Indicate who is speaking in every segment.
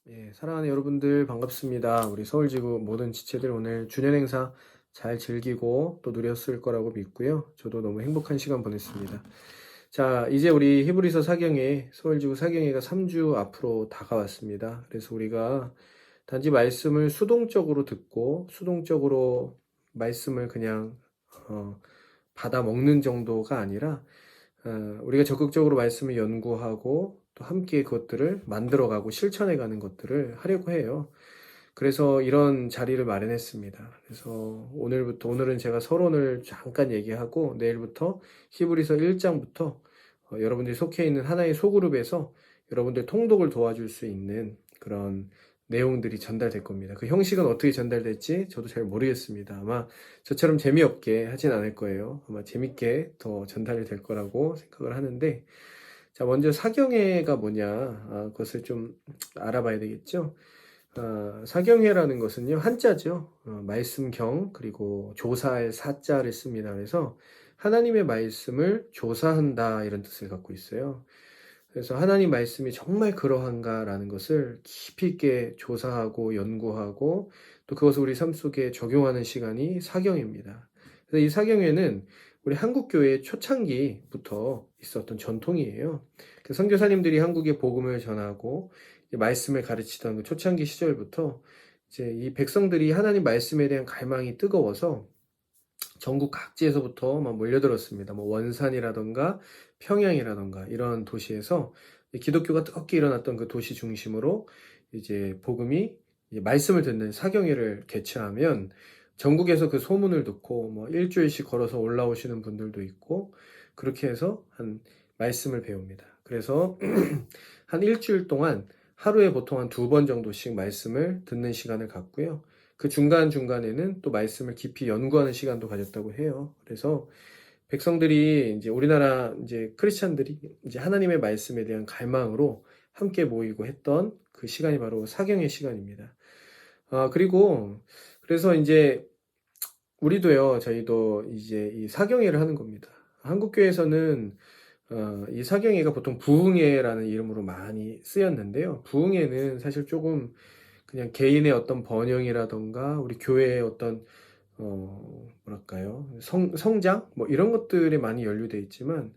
Speaker 1: 예, 사랑하는 여러분들 반갑습니다. 우리 서울지구 모든 지체들 오늘 주년 행사 잘 즐기고 또 누렸을 거라고 믿고요. 저도 너무 행복한 시간 보냈습니다. 자, 이제 우리 히브리서 사경회, 서울지구 사경회가 3주 앞으로 다가왔습니다. 그래서 우리가 단지 말씀을 수동적으로 듣고 수동적으로 말씀을 그냥 받아 먹는 정도가 아니라 우리가 적극적으로 말씀을 연구하고 또 함께 그것들을 만들어가고 실천해가는 것들을 하려고 해요. 그래서 이런 자리를 마련했습니다. 그래서 오늘은 제가 서론을 잠깐 얘기하고 내일부터 히브리서 1장부터 여러분들이 속해 있는 하나의 소그룹에서 여러분들 통독을 도와줄 수 있는 그런 내용들이 전달될 겁니다. 그 형식은 어떻게 전달될지 저도 잘 모르겠습니다. 아마 저처럼 재미없게 하진 않을 거예요. 아마 재밌게 더 전달이 될 거라고 생각을 하는데, 자, 먼저 사경회가 뭐냐, 그것을 좀 알아봐야 되겠죠. 사경회라는 것은요, 한자죠. 말씀경, 그리고 조사할 사자를 씁니다. 그래서 하나님의 말씀을 조사한다, 이런 뜻을 갖고 있어요. 그래서 하나님 말씀이 정말 그러한가라는 것을 깊이 있게 조사하고 연구하고 또 그것을 우리 삶 속에 적용하는 시간이 사경회입니다. 그래서 이 사경회는 우리 한국교회의 초창기부터 있었던 전통이에요. 선교사님들이 한국에 복음을 전하고 말씀을 가르치던 그 초창기 시절부터 이제 이 백성들이 하나님 말씀에 대한 갈망이 뜨거워서 전국 각지에서부터 막 몰려들었습니다. 뭐 원산이라던가 평양이라던가 이런 도시에서 기독교가 뜨겁게 일어났던 그 도시 중심으로 이제 복음이 이제 말씀을 듣는 사경회를 개최하면 전국에서 그 소문을 듣고 뭐 일주일씩 걸어서 올라오시는 분들도 있고 그렇게 해서 한 말씀을 배웁니다. 그래서 한 일주일 동안 하루에 보통 한 2번 정도씩 말씀을 듣는 시간을 갖고요. 그 중간중간에는 또 말씀을 깊이 연구하는 시간도 가졌다고 해요. 그래서 백성들이 이제 우리나라 이제 크리스찬들이 이제 하나님의 말씀에 대한 갈망으로 함께 모이고 했던 그 시간이 바로 사경의 시간입니다. 그리고 그래서 이제 우리도요, 저희도 이제 이 사경회를 하는 겁니다. 한국교회에서는 이 사경회가 보통 부흥회라는 이름으로 많이 쓰였는데요. 부흥회는 사실 조금 그냥 개인의 어떤 번영이라던가 우리 교회의 어떤 뭐랄까요, 성장 뭐 이런 것들에 많이 연루돼 있지만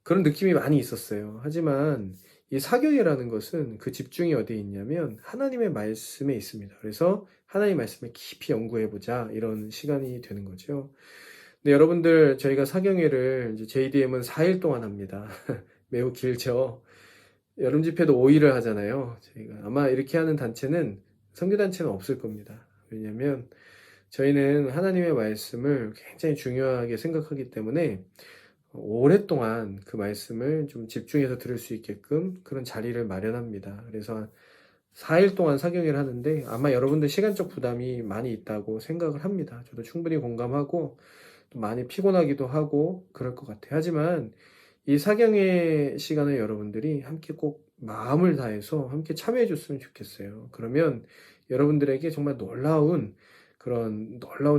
Speaker 1: 그런 느낌이 많이 있었어요. 하지만 이 사경이라는 것은 그 집중이 어디에 있냐면 하나님의 말씀에 있습니다. 그래서 하나님의 말씀을 깊이 연구해 보자 이런 시간이 되는 거죠. 근데 여러분들 저희가 사경회를 이제 JDM은 4일 동안 합니다. 매우 길죠. 여름 집회도 5일을 하잖아요. 저희가 아마 이렇게 하는 단체는 선교단체는 없을 겁니다. 왜냐하면 저희는 하나님의 말씀을 굉장히 중요하게 생각하기 때문에 오랫동안 그 말씀을 좀 집중해서 들을 수 있게끔 그런 자리를 마련합니다. 그래서 4일 동안 사경회를 하는데 아마 여러분들 시간적 부담이 많이 있다고 생각을 합니다. 저도 충분히 공감하고 또 많이 피곤하기도 하고 그럴 것 같아요. 하지만 이 사경회 시간을 여러분들이 함께 꼭 마음을 다해서 함께 참여해 줬으면 좋겠어요. 그러면 여러분들에게 정말 놀라운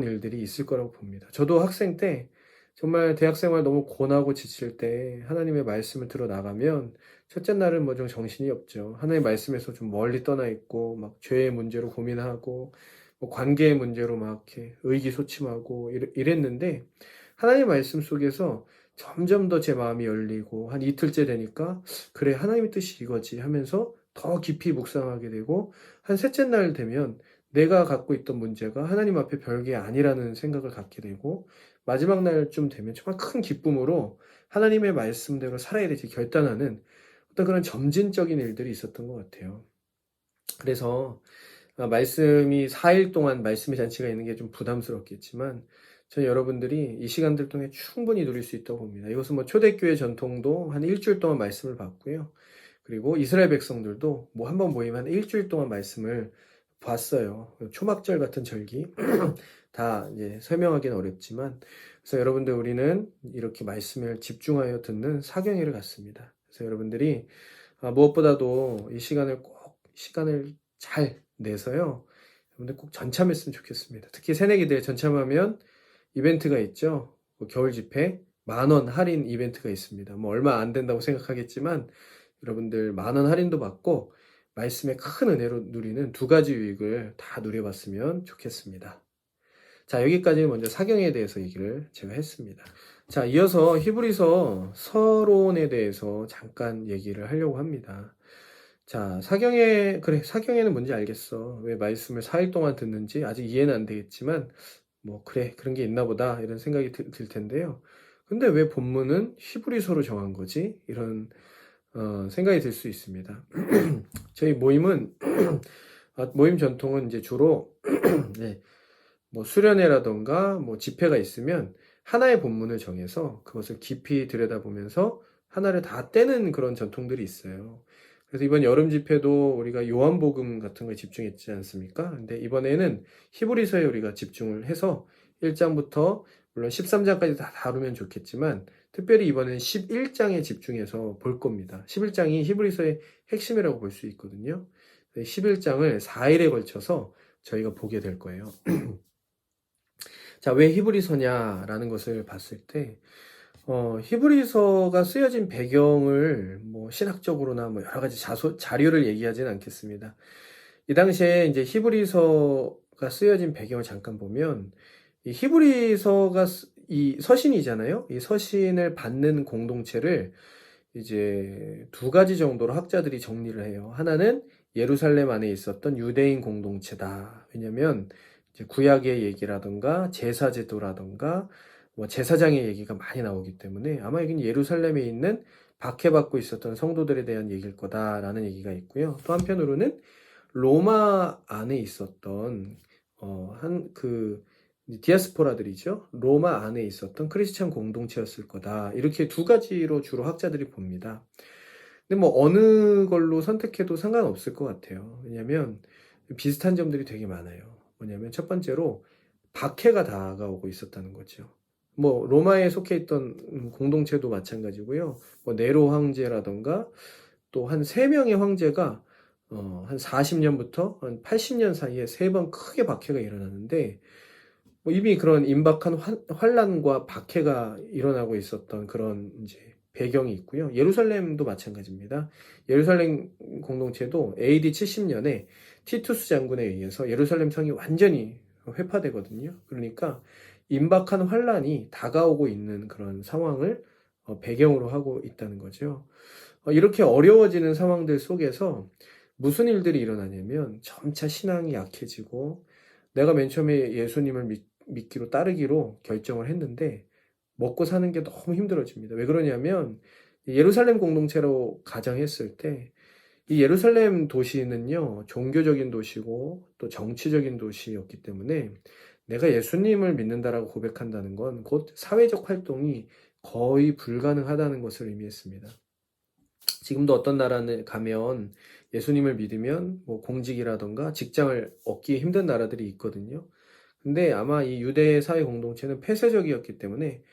Speaker 1: 일들이 있을 거라고 봅니다. 저도 학생 때 정말 대학생활 너무 고나고 지칠 때 하나님의 말씀을 들어 나가면 첫째 날은 뭐 좀 정신이 없죠. 하나님의 말씀에서 좀 멀리 떠나 있고 막 죄의 문제로 고민하고 뭐 관계의 문제로 막 이렇게 의기소침하고 이랬는데 하나님의 말씀 속에서 점점 더 제 마음이 열리고 한 이틀째 되니까 그래 하나님의 뜻이 이거지 하면서 더 깊이 묵상하게 되고 한 셋째 날 되면 내가 갖고 있던 문제가 하나님 앞에 별게 아니라는 생각을 갖게 되고 마지막 날쯤 되면 정말 큰 기쁨으로 하나님의 말씀대로 살아야 되지 결단하는 어떤 그런 점진적인 일들이 있었던 것 같아요. 그래서 말씀이 4일 동안 말씀의 잔치가 있는 게 좀 부담스럽겠지만 저는 여러분들이 이 시간들 통해 충분히 누릴 수 있다고 봅니다. 이것은 뭐 초대교회 전통도 한 일주일 동안 말씀을 받고요. 그리고 이스라엘 백성들도 뭐 한 번 모이면 한 일주일 동안 말씀을 봤어요. 초막절 같은 절기 다 이제 설명하기는 어렵지만 그래서 여러분들 우리는 이렇게 말씀을 집중하여 듣는 사경회를 갖습니다. 그래서 여러분들이 무엇보다도 이 시간을 잘 내서요. 여러분들 꼭 전참했으면 좋겠습니다. 특히 새내기들 전참하면 이벤트가 있죠. 겨울 집회 10,000원 할인 이벤트가 있습니다. 뭐 얼마 안 된다고 생각하겠지만 여러분들 10,000원 할인도 받고 말씀의 큰 은혜로 누리는 두 가지 유익을 다 누려봤으면 좋겠습니다. 자, 여기까지 먼저 사경에 대해서 얘기를 제가 했습니다. 자, 이어서 히브리서 서론에 대해서 잠깐 얘기를 하려고 합니다. 자, 사경에는 뭔지 알겠어. 왜 말씀을 4일 동안 듣는지 아직 이해는 안 되겠지만, 뭐, 그래, 그런 게 있나 보다, 이런 생각이 들 텐데요. 근데 왜 본문은 히브리서로 정한 거지? 이런, 생각이 들 수 있습니다. 저희 모임은, 모임 전통은 이제 주로, 네, 뭐 수련회라던가 뭐 집회가 있으면 하나의 본문을 정해서 그것을 깊이 들여다보면서 하나를 다 떼는 그런 전통들이 있어요. 그래서 이번 여름 집회도 우리가 요한복음 같은 거에 집중했지 않습니까? 근데 이번에는 히브리서에 우리가 집중을 해서 1장부터 물론 13장까지 다 다루면 좋겠지만 특별히 이번에는 11장에 집중해서 볼 겁니다. 11장이 히브리서의 핵심이라고 볼 수 있거든요. 11장을 4일에 걸쳐서 저희가 보게 될 거예요. 자, 왜 히브리서냐라는 것을 봤을 때, 히브리서가 쓰여진 배경을 뭐 신학적으로나 뭐 여러 가지 자료를 얘기하지는 않겠습니다. 이 당시에 이제 히브리서가 쓰여진 배경을 잠깐 보면, 이 히브리서가 이 서신이잖아요. 이 서신을 받는 공동체를 이제 두 가지 정도로 학자들이 정리를 해요. 하나는 예루살렘 안에 있었던 유대인 공동체다. 왜냐면 이제 구약의 얘기라든가 제사제도라든가 뭐 제사장의 얘기가 많이 나오기 때문에 아마 여기는 예루살렘에 있는 박해받고 있었던 성도들에 대한 얘기일 거다라는 얘기가 있고요. 또 한편으로는 로마 안에 있었던 한그 디아스포라들이죠. 로마 안에 있었던 크리스찬 공동체였을 거다. 이렇게 두 가지로 주로 학자들이 봅니다. 근데 뭐 어느 걸로 선택해도 상관없을 것 같아요. 왜냐하면 비슷한 점들이 되게 많아요. 뭐냐면 첫 번째로 박해가 다가오고 있었다는 거죠. 뭐 로마에 속해 있던 공동체도 마찬가지고요. 뭐 네로 황제라던가 또 한 3명의 황제가 한 40년부터 한 80년 사이에 3번 크게 박해가 일어나는데 뭐 이미 그런 임박한 환란과 박해가 일어나고 있었던 그런 이제 배경이 있고요. 예루살렘도 마찬가지입니다. 예루살렘 공동체도 AD 70년에 티투스 장군에 의해서 예루살렘 성이 완전히 회파되거든요. 그러니까 임박한 환란이 다가오고 있는 그런 상황을 배경으로 하고 있다는 거죠. 이렇게 어려워지는 상황들 속에서 무슨 일들이 일어나냐면 점차 신앙이 약해지고 내가 맨 처음에 예수님을 믿기로 따르기로 결정을 했는데 먹고 사는 게 너무 힘들어집니다. 왜 그러냐면 예루살렘 공동체로 가정했을 때 이 예루살렘 도시는요, 종교적인 도시고 또 정치적인 도시였기 때문에 내가 예수님을 믿는다라고 고백한다는 건 곧 사회적 활동이 거의 불가능하다는 것을 의미했습니다. 지금도 어떤 나라에 가면 예수님을 믿으면 뭐 공직이라던가 직장을 얻기 힘든 나라들이 있거든요. 근데 아마 이 유대 사회 공동체는 폐쇄적이었기 때문에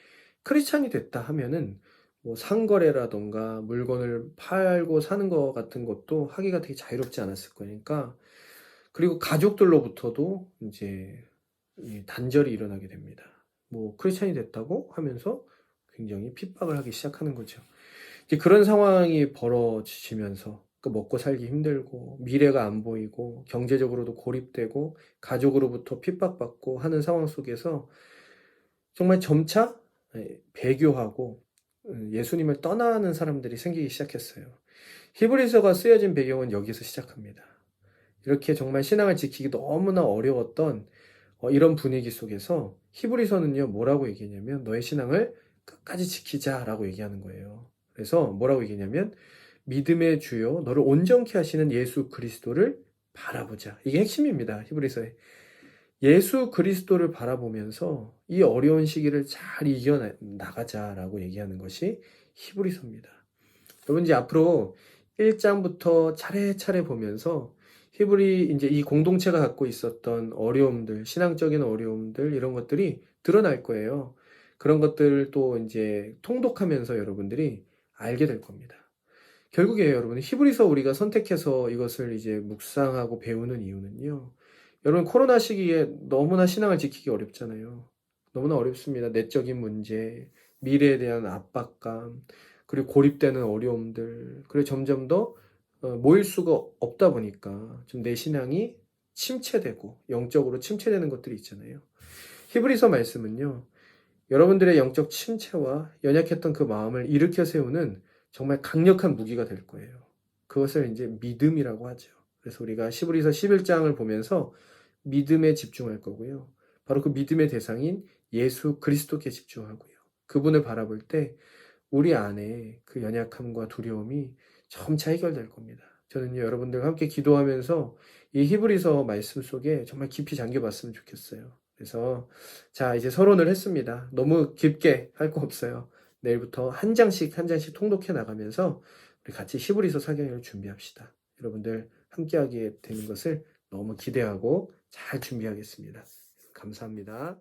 Speaker 1: 크리스찬이 됐다 하면은 뭐 상거래라던가 물건을 팔고 사는 것 같은 것도 하기가 되게 자유롭지 않았을 거니까 그리고 가족들로부터도 이제 이 단절이 일어나게 됩니다. 뭐 크리스찬이 됐다고 하면서 굉장히 핍박을 하기 시작하는 거죠. 이제 그런 상황이 벌어지면서 그 먹고 살기 힘들고 미래가 안 보이고 경제적으로도 고립되고 가족으로부터 핍박받고 하는 상황 속에서 정말 점차 배교하고 예수님을 떠나는 사람들이 생기기 시작했어요. 히브리서가 쓰여진 배경은 여기서 시작합니다. 이렇게 정말 신앙을 지키기 너무나 어려웠던 이런 분위기 속에서 히브리서는요 뭐라고 얘기했냐면 너의 신앙을 끝까지 지키자라고 얘기하는 거예요. 그래서 뭐라고 얘기냐면 믿음의 주요 너를 온전케 하시는 예수 그리스도를 바라보자. 이게 핵심입니다. 히브리서에. 예수 그리스도를 바라보면서 이 어려운 시기를 잘 이겨나가자라고 얘기하는 것이 히브리서입니다. 여러분 이제 앞으로 1장부터 차례차례 보면서 히브리 이제 이 공동체가 갖고 있었던 어려움들, 신앙적인 어려움들 이런 것들이 드러날 거예요. 그런 것들도 이제 통독하면서 여러분들이 알게 될 겁니다. 결국에 여러분 히브리서 우리가 선택해서 이것을 이제 묵상하고 배우는 이유는요. 여러분 코로나 시기에 너무나 신앙을 지키기 어렵잖아요. 너무나 어렵습니다. 내적인 문제, 미래에 대한 압박감, 그리고 고립되는 어려움들, 그리고 점점 더 모일 수가 없다 보니까 좀 내 신앙이 침체되고 영적으로 침체되는 것들이 있잖아요. 히브리서 말씀은요. 여러분들의 영적 침체와 연약했던 그 마음을 일으켜 세우는 정말 강력한 무기가 될 거예요. 그것을 이제 믿음이라고 하죠. 그래서 우리가 히브리서 11장을 보면서 믿음에 집중할 거고요. 바로 그 믿음의 대상인 예수 그리스도께 집중하고요. 그분을 바라볼 때 우리 안에 그 연약함과 두려움이 점차 해결될 겁니다. 저는 여러분들과 함께 기도하면서 이 히브리서 말씀 속에 정말 깊이 잠겨봤으면 좋겠어요. 그래서 자, 이제 서론을 했습니다. 너무 깊게 할 거 없어요. 내일부터 한 장씩 한 장씩 통독해 나가면서 우리 같이 히브리서 사경을 준비합시다. 여러분들 함께하게 되는 것을 너무 기대하고 잘 준비하겠습니다. 감사합니다.